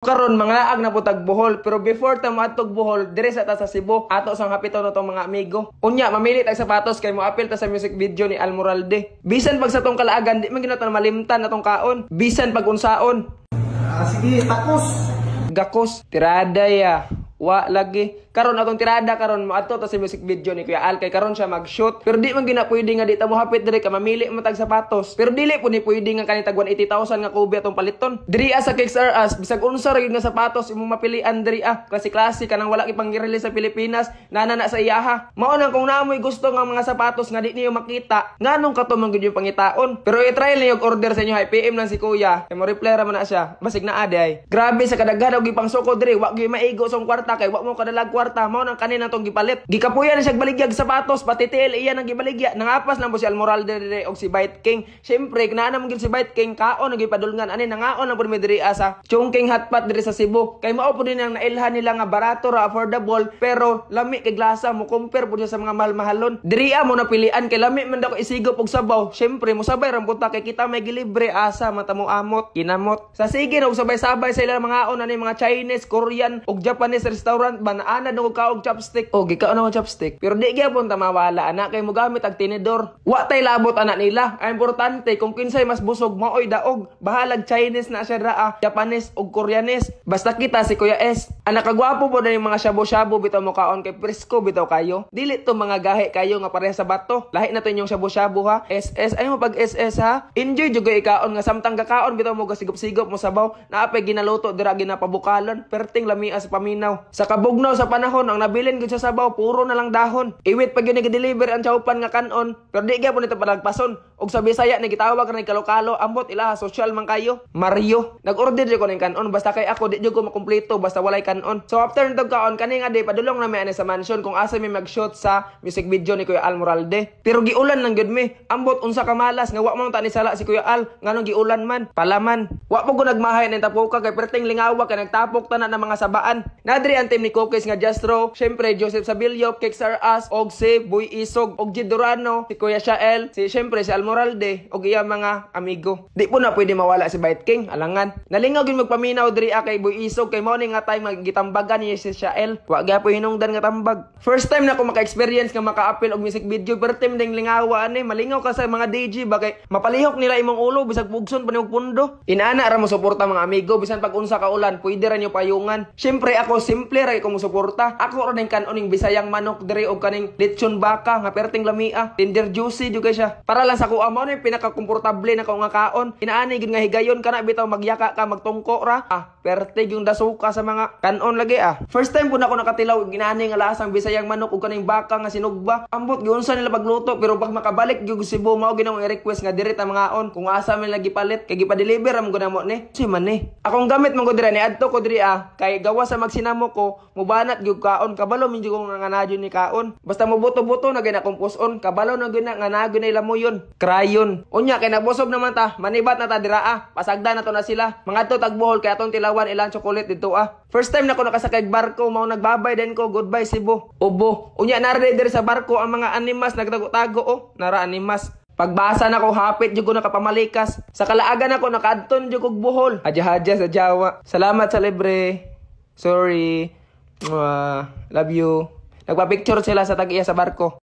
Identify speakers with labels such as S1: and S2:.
S1: Karon mga laag na putag Bohol, pero before ta moadtog Bohol dire sa ta sa Cebu ato sang hapito na tong mga amigo. Unya mamili tag sapatos kay mo apil ta sa music video ni Almoralde. Bisan pag sa tong kalaagan di man ginaton malimtan atong kaon. Bisan pag unsaon.
S2: Sige, tapos.
S1: Gakos tirada ya. Wa lagi. Karon atong tirada karon mo adto ta sa music video ni Kuya Al kay karon siya mag-shoot. Pero di man gina pwede nga di ta mo hapit dire ka mamili mo tag sapatos. Pero dili po ni pwede nga kanitag 180,000 nga kubi atong paliton. Diri sa Kicks R Us bisag unsa ra nga sapatos imong mapilian diri klase-klase kanang wala ipang-release sa Pilipinas nana sa iyaha. Mao nang kung naamoy gusto nga mga sapatos nga di niyo makita nganong kato man gyud yung pangitaon. Pero i-try niyo order sa inyo hay PM lang si Kuya. Kay mo reply ra man na siya. Basig na aday. Grabe sa kadaghan og gipangsoko diri wa gyud maigo sa kwarta kay wa mo kadalag kwarta mao nang kanina tong gipalit. Gikapuyan na siya baligyag sapatos pati tiil iya nang gibaligya. Nangapas lang po si Almoralde diri og si Bite King. Syempre naa naman gid si Bite King kaon nang gipadulngan ani nangaon lang pud mi diri sa Chongqing Hotpot diri sa Cebu. Kay mao pud din ang nailhan nila nga barato ra affordable pero lami kay glasa mo compare pud sa mga mahal-mahalon. Diri mo napilian kay lami man daw isigop og sabaw. Syempre mo sabay ra punta kay kita may gilibre asa mata mo amot kinamot. Sa sige og sabay-sabay sa ilang mga aon ani mga Chinese, Korean ug Japanese restaurant banaana og kaog chopstick o gikaon og chopstick pero di gyapon ta mawala anak kay mo gamit ang tinidor wa tay labot anak nila ang importante kung kinsay mas busog maoy daog bahalag Chinese na siya raa Japanese ug Koreanes basta kita si Kuya S anak kagwapo po na yung mga shabu-shabu bitaw mo kaon kay presko bitaw kayo dili to mga gahe kayo nga pareha sa bato lahi na to inyong shabu-shabu ha SS ay mo pag SS ha enjoy jud kay kaon nga samtang kakaon bitaw mo gasigop-sigop mo sabaw naapay ginaluto dira ginapabukalon perting lamia sa paminaw sa kabugnaw sa panahon ang nabilin gud sa sabaw puro na lang dahon iwit pag yun nag-deliver ang chaupan nga kanon pero di gyapon ito palagpason og sa Bisaya nagitawag ra ni kalokalo ambot ilaha social man kayo Mario nag-order jud ko ning kanon basta kay ako di jud ko makumpleto basta walay kanon so after nitong kaon kani nga day padulong na mi ani sa mansion kung asa mi mag-shoot sa music video ni Kuya Almoralde pero giulan lang gud mi ambot unsa ka malas nga wa man ta ni sala si Kuya Al nganong giulan man palaman wa po ko nagmahay ning tapuka kay perting lingawa kay nagtapok tanan ng mga sabaan nadri ang team ni Cookies nga Jastro syempre Joseph Sabilio Kicks R Us og si Boy Isog og Gidorano si Kuya Shael si syempre si Almoralde og iya mga amigo di po na pwede mawala si Bite King alangan nalingaw gyud magpaminaw diri kay Boy Isog kay mao ni nga time magitambagan ni si Shael wa gyapon hinungdan nga tambag first time na ko maka-experience nga maka-appeal og music video pero time ding lingawa ani malingaw ka sa mga DJ ba kay mapalihok nila imong ulo bisag pugson pa ni og pundo inaana ra mo suporta mga amigo bisan pag unsa ka ulan pwede ra nyo payungan syempre ako simple ra ko mo suporta ako ra ning kanon Bisayang manok diri og kaning lechon baka nga perting lamia tender juicy jud kay siya para lang sa kuha mo ni pinaka-komportable na ko nga kaon inaani gyud nga higayon kana bitaw magyaka ka magtungko ra perte yung dasuka sa mga kanon lagi first time po na ako nakatilaw ginani nga lasang Bisayang manok og kaning baka nga sinugba ambot giunsa nila pagluto pero pag makabalik gyud Cebu mao ginang i-request nga diri ta mga on kung asa man lagi palit kay gipa-deliver am gud namo ni si man ni akong gamit man ko diri ni adto ko diri kay gawa sa magsinamo ko mubanat gyud kaon kabalo min gyud nga nadyo ni kaon basta mo buto-buto na gina komposon kabalo na gina nga nagyo na lamuyon krayon unya kay nabusog naman ta manibat na ta dira pasagda na to na sila mga to tagbohol kay atong tilawan ilang chocolate dito first time na ko nakasakay barko mao nagbabay din ko goodbye Cebu ubo unya nara diri sa barko ang mga animas nagtago-tago nara animas pagbasa na ko hapit jud ko nakapamalikas sa kalaagan ako nakaadton jud kog Bohol haja-haja sa Jawa salamat sa libre sorry love you nagpa-picture sila sa tag-iya sa barko